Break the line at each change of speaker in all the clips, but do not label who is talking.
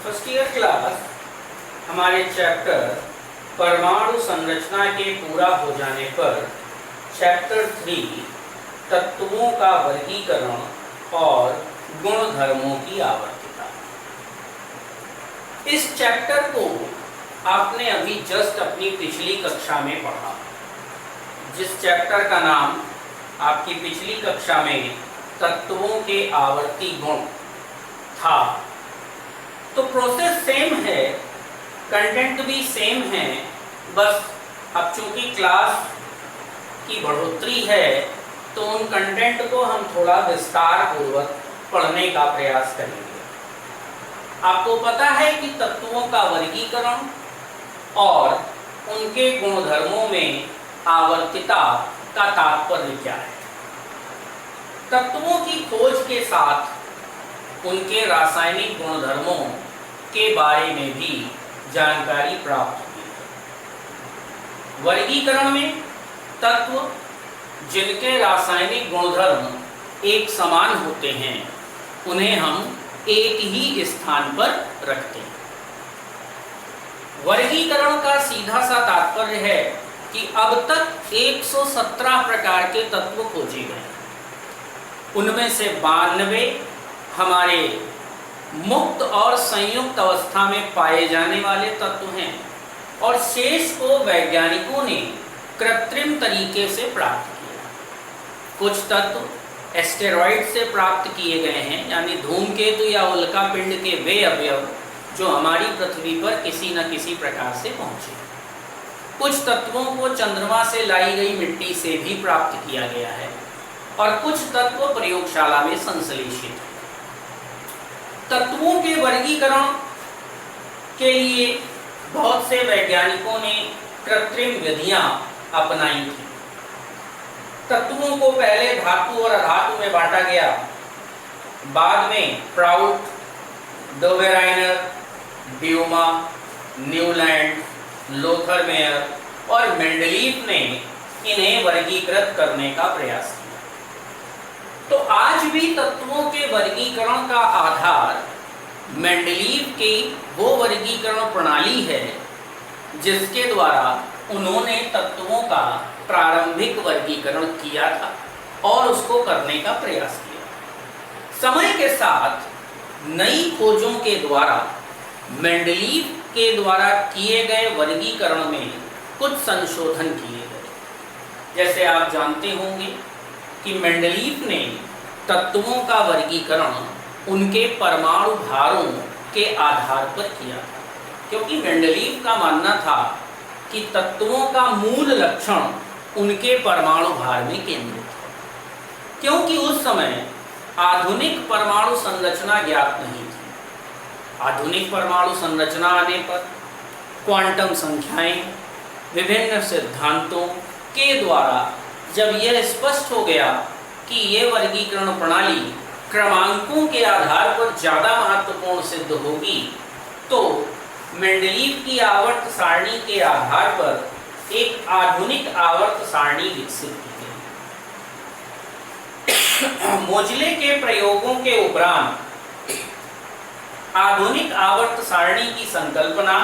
First year class हमारे chapter परमाणु संरचना के पूरा हो जाने पर चैप्टर 3 तत्वों का वर्गीकरण और गुणधर्मों की आवर्तिता। इस चैप्टर को आपने अभी जस्ट अपनी पिछली कक्षा में पढ़ा। जिस चैप्टर का नाम आपकी पिछली कक्षा में तत्वों के आवर्ती गुण था, तो प्रोसेस सेम है, कंटेंट भी सेम है, बस अब चूंकि क्लास की बढ़ोतरी है तो उन कंटेंट को हम थोड़ा विस्तार पूर्वक पढ़ने का प्रयास करेंगे। आपको पता है कि तत्वों का वर्गीकरण और उनके गुणधर्मों में आवर्तिता का तात्पर्य क्या है। तत्वों की खोज के साथ उनके रासायनिक गुणधर्मों के बारे में भी जानकारी प्राप्त हुई है। वर्गीकरण में तत्व जिनके रासायनिक गुणधर्म एक समान होते हैं उन्हें हम एक ही स्थान पर रखते हैं। वर्गीकरण का सीधा सा तात्पर्य है कि अब तक 117 प्रकार के तत्व खोजे गए, उनमें से 92 हमारे मुक्त और संयुक्त अवस्था में पाए जाने वाले तत्व हैं और शेष को वैज्ञानिकों ने कृत्रिम तरीके से प्राप्त किया। कुछ तत्व एस्टेरॉइड से प्राप्त किए गए हैं, यानी धूमकेतु या उल्कापिंड के वे अवयव जो हमारी पृथ्वी पर किसी न किसी प्रकार से पहुंचे। कुछ तत्वों को चंद्रमा से लाई गई मिट्टी से भी प्राप्त किया गया है और कुछ तत्व प्रयोगशाला में संश्लेषित हैं। तत्वों के वर्गीकरण के लिए बहुत से वैज्ञानिकों ने कृत्रिम विधियां अपनाई थी। तत्वों को पहले धातु और अधातु में बांटा गया, बाद में प्राउट, डोवेराइनर, ड्यूमा, न्यूलैंड, लोथरमेयर और मेंडलीफ ने इन्हें वर्गीकृत करने का प्रयास किया। तो आज भी तत्वों के वर्गीकरण का आधार मेंडलीफ की वो वर्गीकरण प्रणाली है जिसके द्वारा उन्होंने तत्वों का प्रारंभिक वर्गीकरण किया था और उसको करने का प्रयास किया। समय के साथ नई खोजों के द्वारा मेंडलीफ के द्वारा किए गए वर्गीकरण में कुछ संशोधन किए गए। जैसे आप जानते होंगे कि मेंडलीफ ने तत्वों का वर्गीकरण उनके परमाणु भारों के आधार पर किया था, क्योंकि मेंडलीफ का मानना था कि तत्वों का मूल लक्षण उनके परमाणु भार में केंद्रित है। क्योंकि उस समय आधुनिक परमाणु संरचना ज्ञात नहीं थी। आधुनिक परमाणु संरचना आने पर क्वांटम संख्याएं, विभिन्न सिद्धांतों के द्वारा जब यह स्पष्ट हो गया कि यह वर्गीकरण प्रणाली क्रमांकों के आधार पर ज़्यादा महत्वपूर्ण सिद्ध होगी, तो मेंडलीफ की आवर्त सारणी के आधार पर एक आधुनिक आवर्त सारणी विकसित की गई। मोजले के प्रयोगों के उपरांत आधुनिक आवर्त सारणी की संकल्पना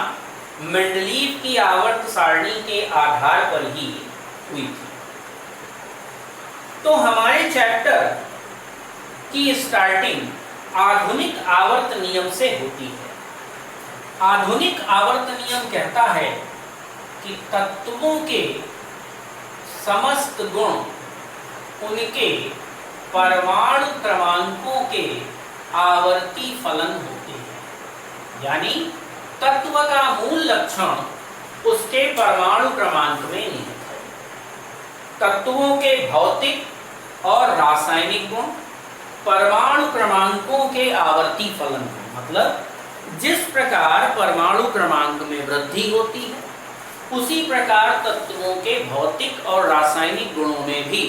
मेंडलीफ की आवर्त सारणी के आधार पर ही हुई थी। तो हमारे चैप्टर की स्टार्टिंग आधुनिक आवर्त नियम से होती है। आधुनिक आवर्त नियम कहता है कि तत्वों के समस्त गुण उनके परमाणु क्रमांकों के आवर्ती फलन होते हैं, यानी तत्व का मूल लक्षण उसके परमाणु क्रमांक में निहित है। तत्वों के भौतिक और रासायनिक गुण परमाणु क्रमांकों के आवर्ती फलन हैं। मतलब जिस प्रकार परमाणु क्रमांक में वृद्धि होती है, उसी प्रकार तत्वों के भौतिक और रासायनिक गुणों में भी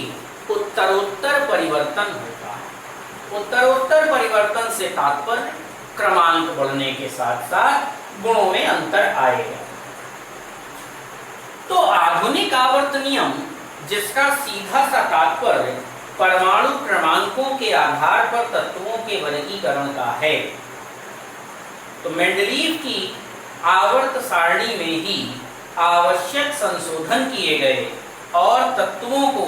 उत्तरोत्तर परिवर्तन होता है। उत्तरोत्तर परिवर्तन से तात्पर्य क्रमांक बढ़ने के साथ साथ गुणों में अंतर आएगा। तो आधुनिक आवर्त नियम, जिसका सीधा सा तात्पर्य परमाणु क्रमांकों के आधार पर तत्वों के वर्गीकरण का है, तो मेंडलीव की आवर्त सारणी में ही आवश्यक संशोधन किए गए और तत्वों को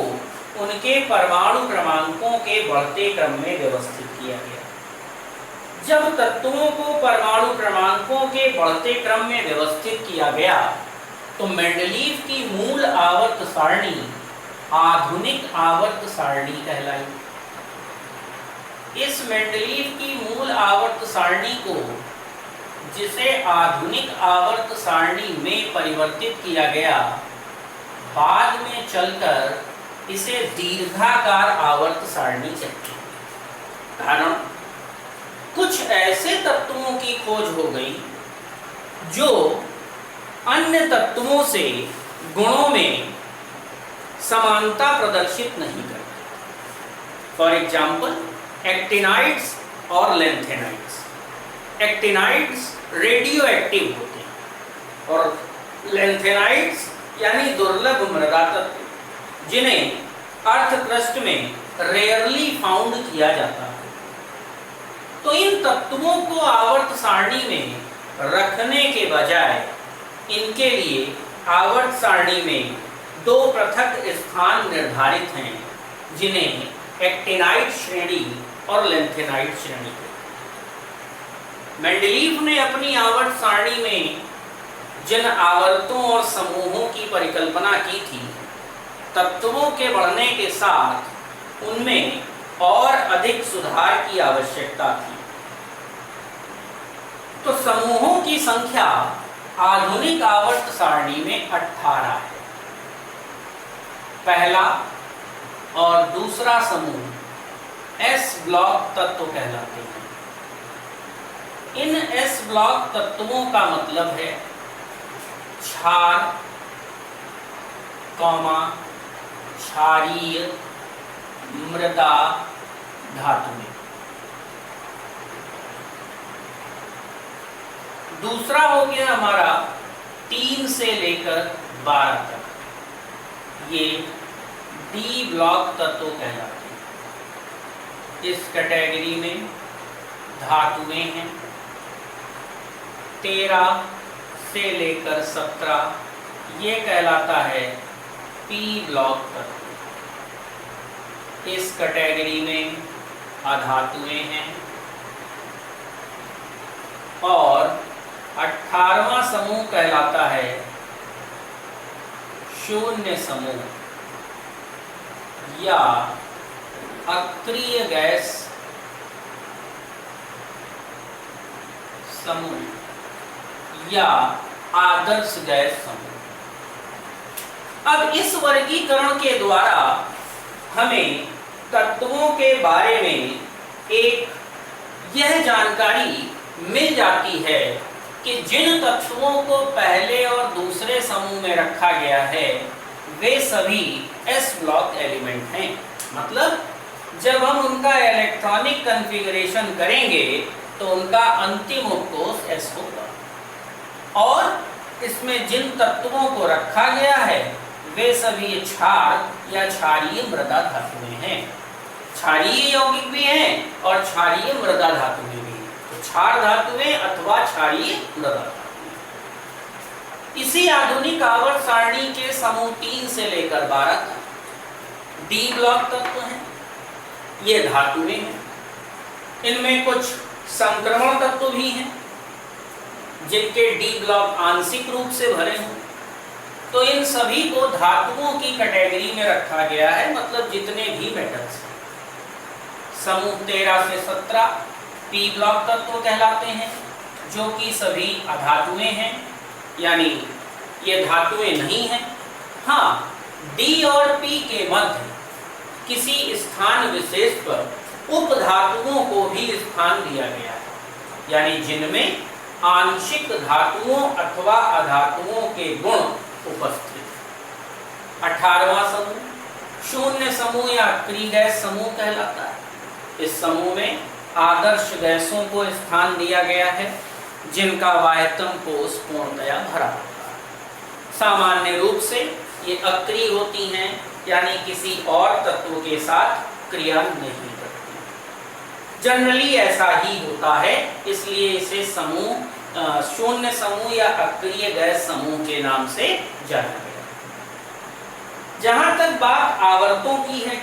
उनके परमाणु क्रमांकों के बढ़ते क्रम में व्यवस्थित किया गया। जब तत्वों को परमाणु क्रमांकों के बढ़ते क्रम में व्यवस्थित किया गया तो मेंडलीव की मूल आवर्त सारणी आधुनिक आवर्त सारणी कहलाई। इस मेंडलीव की मूल आवर्त सारणी को, जिसे आधुनिक आवर्त सारणी में परिवर्तित किया गया, बाद में चलकर इसे दीर्घाकार आवर्त सारणी कहते हैं। कारण कुछ ऐसे तत्वों की खोज हो गई जो अन्य तत्वों से गुणों में समानता प्रदर्शित नहीं करते। फॉर एग्जाम्पल एक्टिनाइड्स और लैंथेनाइड्स। एक्टिनाइड्स रेडियो एक्टिव होते हैं और लैंथेनाइड्स यानी दुर्लभ मृदा तत्व जिन्हें अर्थ क्रस्ट में रेयरली फाउंड किया जाता है। तो इन तत्वों को आवर्त सारणी में रखने के बजाय इनके लिए आवर्त सारणी में दो पृथक स्थान निर्धारित हैं, जिन्हें एक्टिनाइड श्रेणी और लैंथेनाइड श्रेणी। मेंडलीव ने अपनी आवर्त सारणी में जिन आवर्तों और समूहों की परिकल्पना की थी, तत्वों के बढ़ने के साथ उनमें और अधिक सुधार की आवश्यकता थी। तो समूहों की संख्या आधुनिक आवर्त सारणी में 18 है। पहला और दूसरा समूह एस ब्लॉक तत्व कहलाते हैं। इन एस ब्लॉक तत्वों का मतलब है क्षार, क्षारीय, मृदा, धातु। दूसरा हो गया हमारा 3 से लेकर 12 तक, ये डी ब्लॉक तत्व कहलाते हैं। इस कैटेगरी में धातुएं हैं। 13 से लेकर 17 ये कहलाता है पी ब्लॉक तत्व। इस कैटेगरी में अधातुएं हैं। और 18वां समूह कहलाता है शून्य समूह या अक्रिय गैस समूह या आदर्श गैस समूह। अब इस वर्गीकरण के द्वारा हमें तत्वों के बारे में एक यह जानकारी मिल जाती है कि जिन तत्वों को पहले और दूसरे समूह में रखा गया है वे सभी एस ब्लॉक एलिमेंट हैं। मतलब जब हम उनका इलेक्ट्रॉनिक कॉन्फ़िगरेशन करेंगे तो उनका अंतिम उपकोष एस होगा। और इसमें जिन तत्वों को रखा गया है वे सभी क्षार या क्षारीय मृदा धातुएं हैं। क्षारीय यौगिक भी हैं और क्षारीय मृदा धातुएं भी हैं। तो क्षार धातुएं अथवा क्षारीय मृदा धातुएं। इसी आधुनिक आवर्त सारणी के समूह 3 से लेकर 12 तक डी ब्लॉक तत्व हैं। ये धातुएं हैं। इनमें कुछ संक्रमण तत्व भी हैं जिनके डी ब्लॉक आंशिक रूप से भरे हों। तो इन सभी को धातुओं की कैटेगरी में रखा गया है। मतलब जितने भी मेटल्स हैं। समूह 13 से 17 पी ब्लॉक तत्व कहलाते हैं, जो कि सभी अधातुएं हैं, यानी ये धातुएं नहीं हैं। हाँ, डी और पी के मध्य किसी स्थान विशेष पर उप धातुओं को भी स्थान दिया गया है, यानी जिनमें आंशिक धातुओं अथवा अधातुओं के गुण उपस्थित। 18वां समूह शून्य समूह या अक्रिय गैस समूह कहलाता है। इस समूह में आदर्श गैसों को स्थान दिया गया है जिनका वाह्यतम कोश पूर्णतया भरा होता है। सामान्य रूप से ये अक्रिय होती हैं, यानी किसी और तत्व के साथ क्रिया नहीं करती। जनरली ऐसा ही होता है, इसलिए इसे समूह शून्य समूह या अक्रिय गैस समूह के नाम से जाना गया। जहां तक बात आवर्तों की है,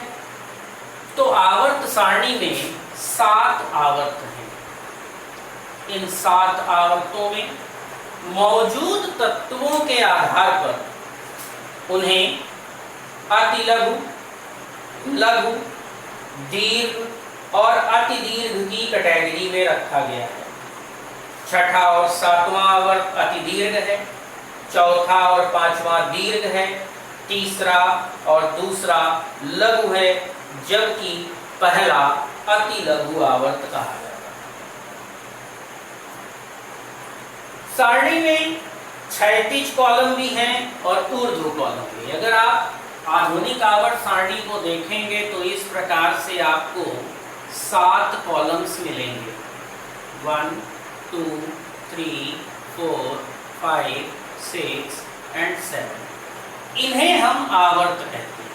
तो आवर्त सारणी में 7 आवर्त हैं। इन 7 आवर्तों में मौजूद तत्वों के आधार पर उन्हें अति लघु, लघु, दीर्घ और अति दीर्घ की कैटेगरी में रखा गया है। छठा और 7वां आवर्त अति दीर्घ है, चौथा और 5वां दीर्घ है, तीसरा और दूसरा लघु है, जबकि पहला अति लघु आवर्त कहा जाता है। सारणी में क्षैतिज कॉलम भी हैं और ऊर्ध्व कॉलम भी। अगर आप आधुनिक आवर्त सारणी को देखेंगे तो इस प्रकार से आपको 7 कॉलम्स मिलेंगे, 1 2 3 4 5 6 एंड 7। इन्हें हम आवर्त कहते हैं।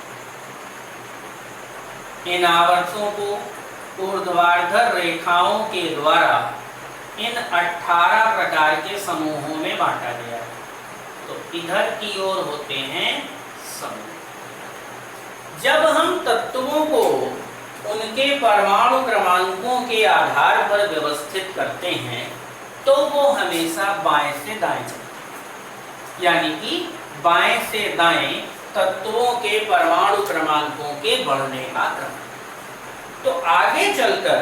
इन आवर्तों को ऊर्ध्वाधर रेखाओं के द्वारा इन 18 प्रकार के समूहों में बांटा गया है। तो इधर की ओर होते हैं समूह। जब हम तत्वों को उनके परमाणु क्रमांकों के आधार पर व्यवस्थित करते हैं तो वो हमेशा बाएं से दाएं चलते हैं, यानी कि बाएं से दाएं तत्वों के परमाणु क्रमांकों के बढ़ने का क्रम। तो आगे चलकर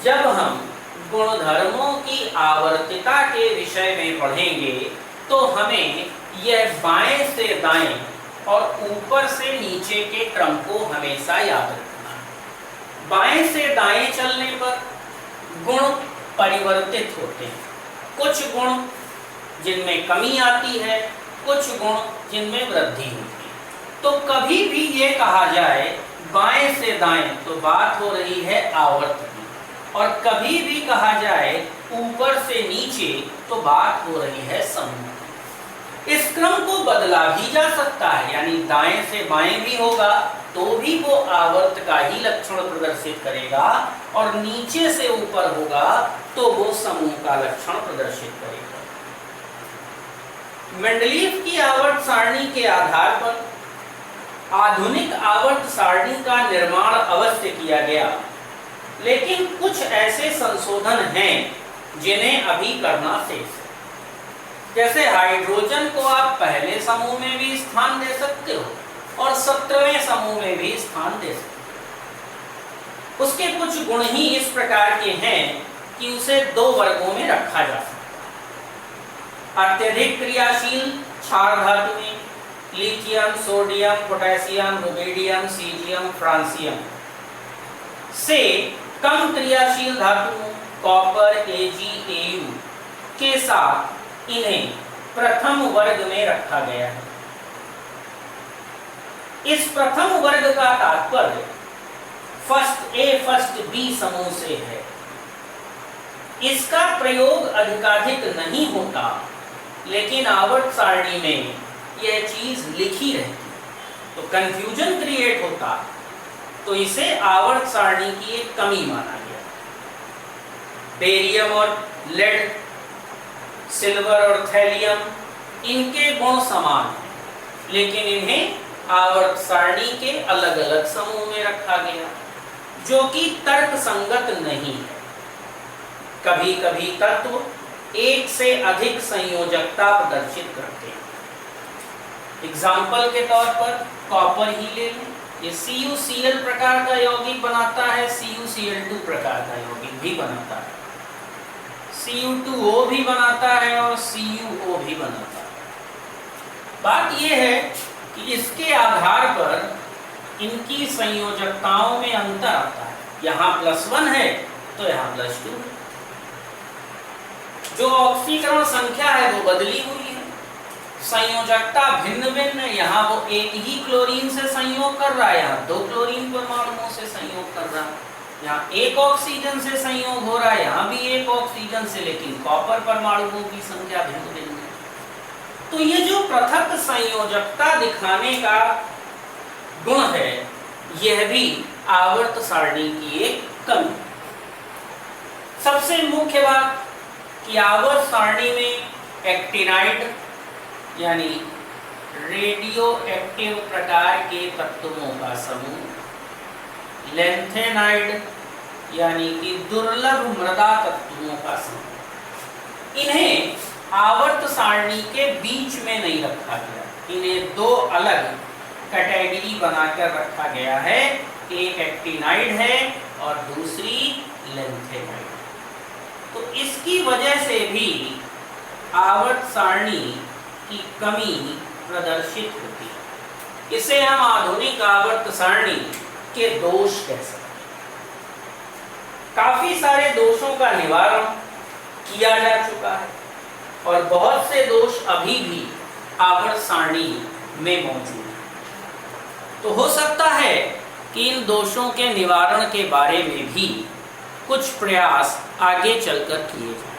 जब हम गुणधर्मों की आवर्तिता के विषय में पढ़ेंगे तो हमें यह बाएं से दाएं और ऊपर से नीचे के क्रम को हमेशा याद रखना है। बाएं से दाएं चलने पर गुण परिवर्तित होते हैं। कुछ गुण जिनमें कमी आती है, कुछ गुण जिनमें वृद्धि होती है। तो कभी भी ये कहा जाए बाएं से दाएं तो बात हो रही है आवर्त की, और कभी भी कहा जाए ऊपर से नीचे तो बात हो रही है समूह। इस क्रम को बदला भी जा सकता है, यानी दाएं से बाएं भी होगा तो भी वो आवर्त का ही लक्षण प्रदर्शित करेगा, और नीचे से ऊपर होगा तो वो समूह का लक्षण प्रदर्शित करेगा। मेंडलीव की आवर्त सारणी के आधार पर आधुनिक आवर्त सारणी का निर्माण अवश्य किया गया, लेकिन कुछ ऐसे संशोधन हैं जिन्हें अभी करना शेष है। जैसे हाइड्रोजन को आप पहले समूह में भी स्थान दे सकते हो और 17वें समूह में भी स्थान दे सकते हो। उसके कुछ गुण ही इस प्रकार के हैं कि उसे 2 वर्गों में रखा जा सकता है। अत्यधिक क्रियाशील क्षार धातु में lithium, sodium, potassium, rubidium, caesium, francium से कम क्रियाशील धातुओं कॉपर, Ag, Au के साथ इन्हें प्रथम वर्ग में रखा गया है। इस प्रथम वर्ग का तात्पर्य फर्स्ट ए फर्स्ट बी समूह से है। इसका प्रयोग अधिकाधिक नहीं होता, लेकिन आवर्त सारणी में यह चीज लिखी रहती, तो कंफ्यूजन क्रिएट होता, तो इसे आवर्त सारणी की एक कमी माना गया। बेरियम और लेड, सिल्वर और थैलियम, इनके गुण समान हैं, लेकिन इन्हें आवर्त सारणी के अलग अलग समूह में रखा गया, जो कि तर्क संगत नहीं है। कभी कभी तत्व एक से अधिक संयोजकता प्रदर्शित करते हैं। एग्जाम्पल के तौर पर कॉपर ही ले लें, ये CuCl प्रकार का यौगिक बनाता है, CuCl2 प्रकार का यौगिक भी बनाता है, Cu2O भी बनाता है और CuO भी बनाता है। बात यह है कि इसके आधार पर इनकी संयोजकताओं में अंतर आता है। यहाँ +1 है तो यहाँ +2 है। जो ऑक्सीकरण संख्या है वो बदली हुई है, संयोजकता भिन्न भिन्न है। यहाँ वो एक ही क्लोरीन से संयोग कर रहा है, यहाँ 2 क्लोरीन परमाणुओं से संयोग कर रहा है। यहाँ एक ऑक्सीजन से संयोग हो रहा है, यहाँ भी एक ऑक्सीजन से, लेकिन कॉपर परमाणुओं की संख्या भिन्न भिन्न है। तो ये जो पृथक संयोजकता दिखाने का गुण है, यह भी आवर्त सारणी की एक कमी। सबसे मुख्य बात कि आवर्त सारणी में एक्टिनाइड यानी रेडियो एक्टिव प्रकार के तत्वों का समूह, लैंथेनाइड यानी कि दुर्लभ मृदा तत्वों का समूह, इन्हें आवर्त सारणी के बीच में नहीं रखा गया। इन्हें दो अलग कैटेगरी बनाकर रखा गया है, एक एक्टिनाइड है और दूसरी लैंथेनाइड। तो इसकी वजह से भी आवर्त सारणी की कमी प्रदर्शित होती है। इसे हम आधुनिक आवर्त सारणी के दोष कह सकते हैं। काफी सारे दोषों का निवारण किया जा चुका है और बहुत से दोष अभी भी आवर्त सारणी में मौजूद है। तो हो सकता है कि इन दोषों के निवारण के बारे में भी कुछ प्रयास आगे चलकर किए जाएं।